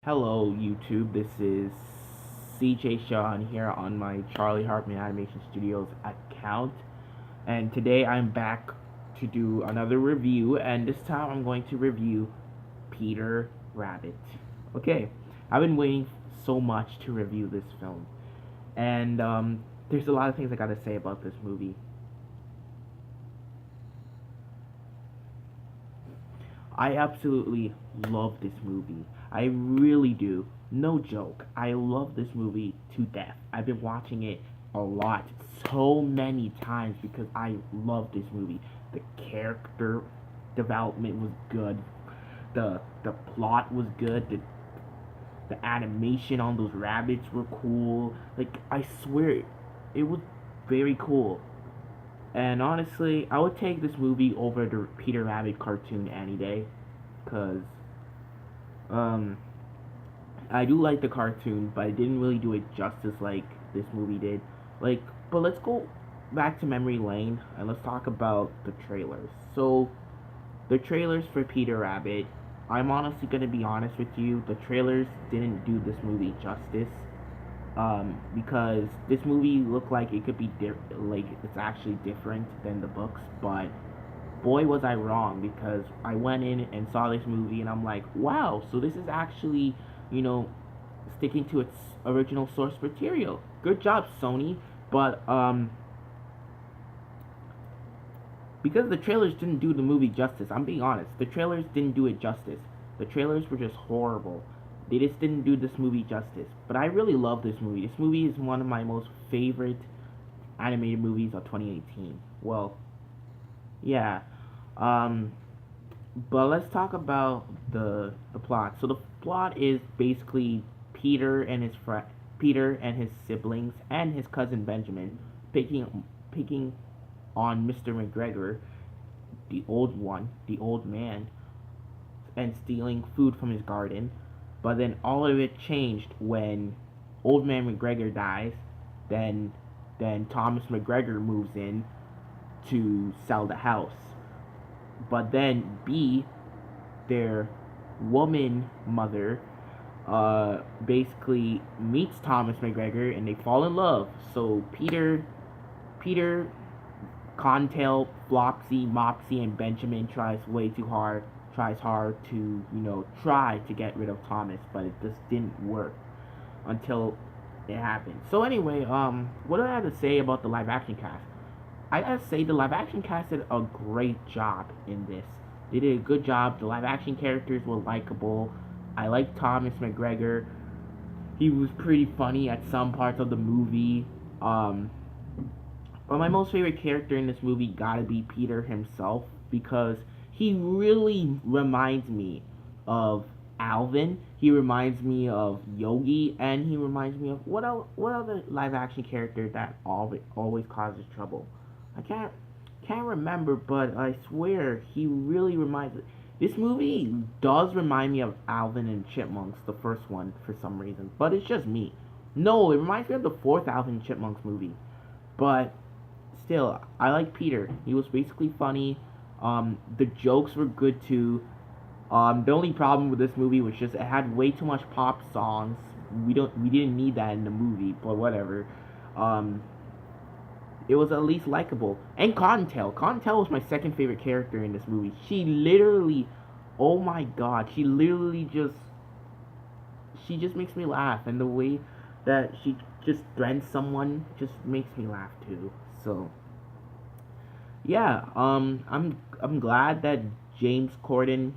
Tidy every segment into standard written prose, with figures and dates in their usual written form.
Hello, YouTube. This is CJ Shaw here on my Charlie Hartman Animation Studios account. And today I'm back to do another review, and this time I'm going to review Peter Rabbit. Okay, I've been waiting so much to review this film, and there's a lot of things I gotta say about this movie. I absolutely love this movie. I really do. No joke. I love this movie to death. I've been watching it a lot, so many times because I love this movie. The character development was good. The plot was good. The animation on those rabbits were cool. Like I swear it was very cool. And honestly, I would take this movie over the Peter Rabbit cartoon any day, cause um I do like the cartoon, but I didn't really do it justice like this movie did. Like, but let's go back to memory lane and let's talk about the trailers. So the trailers for Peter Rabbit, I'm honestly gonna be honest with you, the trailers didn't do this movie justice. Because this movie looked like it could be like it's actually different than the books, but boy was I wrong because I went in and saw this movie and I'm like, wow, so this is actually, you know, sticking to its original source material. Good job, Sony. But because the trailers didn't do the movie justice, I'm being honest. The trailers didn't do it justice. The trailers were just horrible. They just didn't do this movie justice. But I really love this movie. This movie is one of my most favorite animated movies of 2018. Well, yeah. Um, but let's talk about the plot. So the plot is basically Peter and his siblings and his cousin Benjamin picking on Mr. McGregor, the old one, the old man, and stealing food from his garden. But then all of it changed when old man McGregor dies. Then then Thomas McGregor moves in to sell the house. But then B, their woman mother, basically meets Thomas McGregor and they fall in love. So Peter, Contail, Flopsy, Mopsy, and Benjamin tries hard to, try to get rid of Thomas, but it just didn't work until it happened. So anyway, what do I have to say about the live action cast? I gotta say the live action cast did a great job in this. They did a good job. The live action characters were likable. I like Thomas McGregor. He was pretty funny at some parts of the movie. Um, but my most favorite character in this movie gotta be Peter himself because he really reminds me of Alvin. He reminds me of Yogi, and he reminds me of what other live action character that always causes trouble. I can't remember, but I swear he really reminds me. This movie does remind me of Alvin and Chipmunks, the first one, for some reason, but it's just me. No, it reminds me of the fourth Alvin and Chipmunks movie, but still, I like Peter. He was basically funny. The jokes were good too. The only problem with this movie was just it had way too much pop songs. We didn't need that in the movie, but whatever. Um, it was at least likable. And Cottontail. Cottontail was my second favorite character in this movie. She literally, oh my god, she just makes me laugh, and the way that she just threatens someone just makes me laugh too. So yeah, I'm glad that James Corden's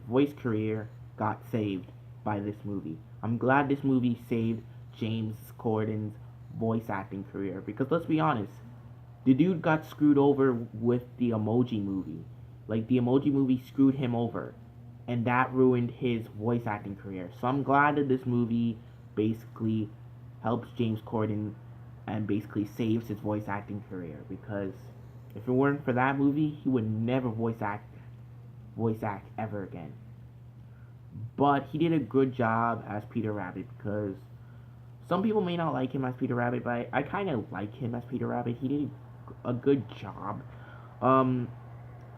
voice career, got saved by this movie. I'm glad this movie saved James Corden's voice acting career because let's be honest, the dude got screwed over with the Emoji movie. Like the Emoji movie screwed him over, and that ruined his voice acting career. So I'm glad that this movie basically helps James Corden and basically saves his voice acting career because if it weren't for that movie, he would never voice act ever again. But he did a good job as Peter Rabbit because some people may not like him as Peter Rabbit, but I kind of like him as Peter Rabbit. He did a good job. Um,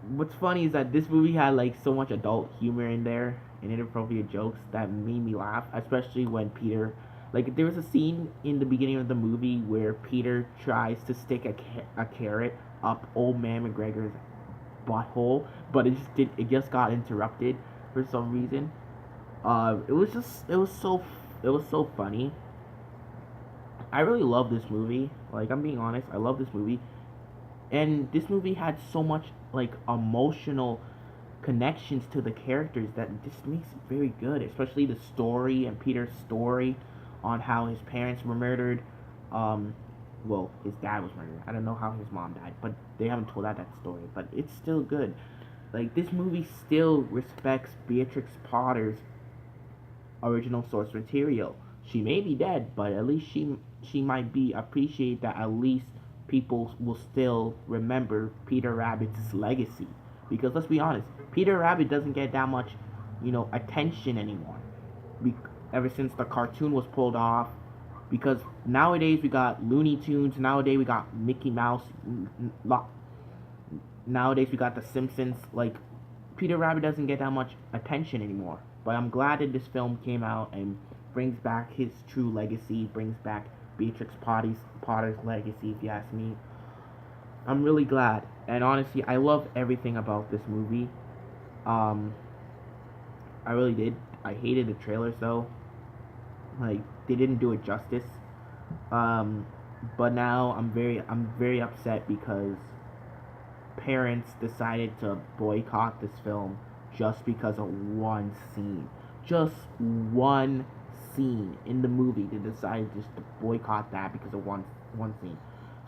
what's funny is that this movie had like so much adult humor in there and inappropriate jokes that made me laugh, especially when Peter, like there was a scene in the beginning of the movie where Peter tries to stick a carrot up old man McGregor's butthole, but it just got interrupted for some reason. It was so funny. I really love this movie. Like I'm being honest, I love this movie. And this movie had so much like emotional connections to the characters that just makes it very good, especially the story and Peter's story on how his parents were murdered. Um, well, his dad was murdered. I don't know how his mom died, but they haven't told that story. But it's still good. Like this movie still respects Beatrix Potter's original source material. She may be dead, but at least she might be appreciate that at least people will still remember Peter Rabbit's legacy. Because let's be honest, Peter Rabbit doesn't get that much, attention anymore. Be- Ever since the cartoon was pulled off, because nowadays we got Looney Tunes, nowadays we got Mickey Mouse, nowadays we got The Simpsons. Like Peter Rabbit doesn't get that much attention anymore. But I'm glad that this film came out and brings back his true legacy, brings back Potter's legacy, if you ask me. I'm really glad. And honestly, I love everything about this movie. Um, I really did. I hated the trailers though. Like they didn't do it justice. Um, but now I'm very upset because parents decided to boycott this film just because of one scene. Just one scene in the movie. They decided just to boycott that because of one scene.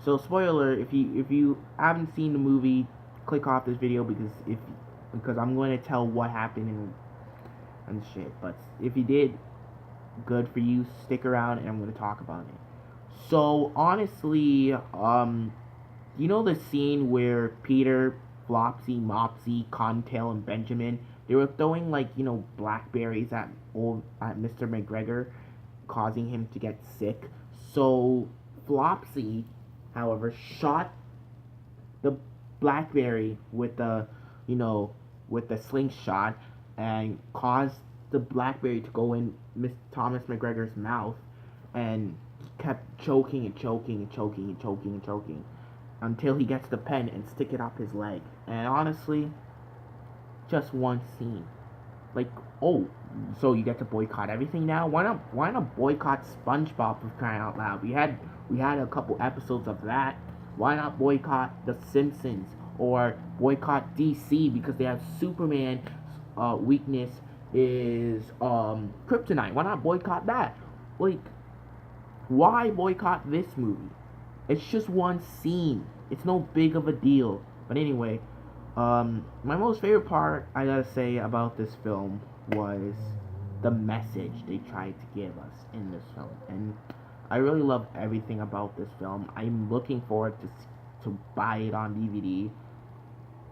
So spoiler, if you haven't seen the movie, click off this video because I'm going to tell what happened and shit. But if you did, good for you. Stick around and I'm going to talk about it. So honestly, you know the scene where Peter, Flopsy, Mopsy, Cottontail, and Benjamin, they were throwing like, blackberries at Mr. McGregor, causing him to get sick. So Flopsy, however, shot the blackberry you know, with the slingshot and caused the blackberry to go in Miss Thomas McGregor's mouth, and kept choking and choking and choking and choking and choking until he gets the pen and stick it up his leg. And honestly, just one scene. Like, oh, so you get to boycott everything now? Why not boycott SpongeBob, for crying out loud? We had a couple episodes of that. Why not boycott The Simpsons or boycott DC because they have Superman weakness is kryptonite. Why not boycott that? Like, why boycott this movie? It's just one scene. It's no big of a deal. But anyway, my most favorite part I gotta say about this film was the message they tried to give us in this film, and I really love everything about this film. I'm looking forward to buy it on DVD,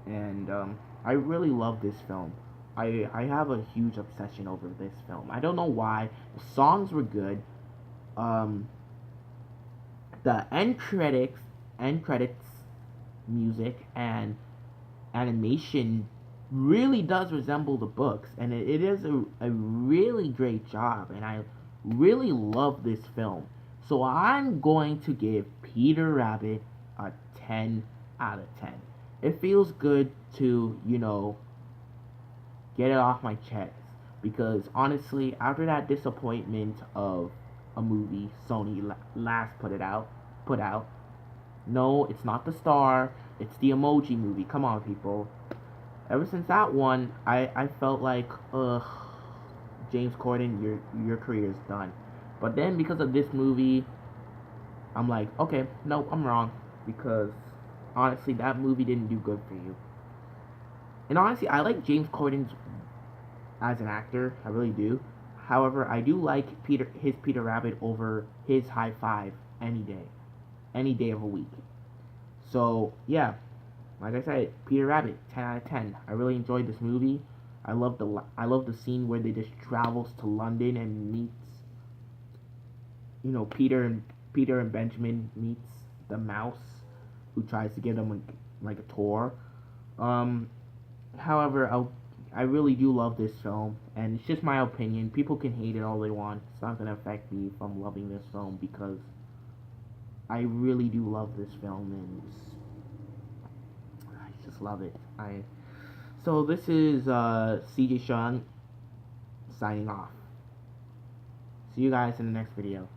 and I really love this film. I have a huge obsession over this film. I don't know why. The songs were good. Um, the end credits music and animation really does resemble the books, and it is a really great job, and I really love this film. So I'm going to give Peter Rabbit a 10 out of 10. It feels good to, get it off my chest, because honestly, after that disappointment of a movie Sony last put out, no, it's not the Star, it's the Emoji Movie. Come on, people. Ever since that one, I felt like, ugh, James Corden, your career is done. But then because of this movie, I'm like, okay, no, I'm wrong, because honestly, that movie didn't do good for you. And honestly, I like James Corden as an actor, I really do. However, I do like his Peter Rabbit over his High Five any day of a week. So yeah, like I said, Peter Rabbit, 10 out of 10. I really enjoyed this movie. I love the scene where they just travels to London and meets, Peter and Benjamin meets the mouse who tries to give them like a tour. Um, however, I really do love this film, and it's just my opinion. People can hate it all they want. It's not gonna affect me from loving this film because I really do love this film, and I just love it. So this is CJ Sean signing off. See you guys in the next video.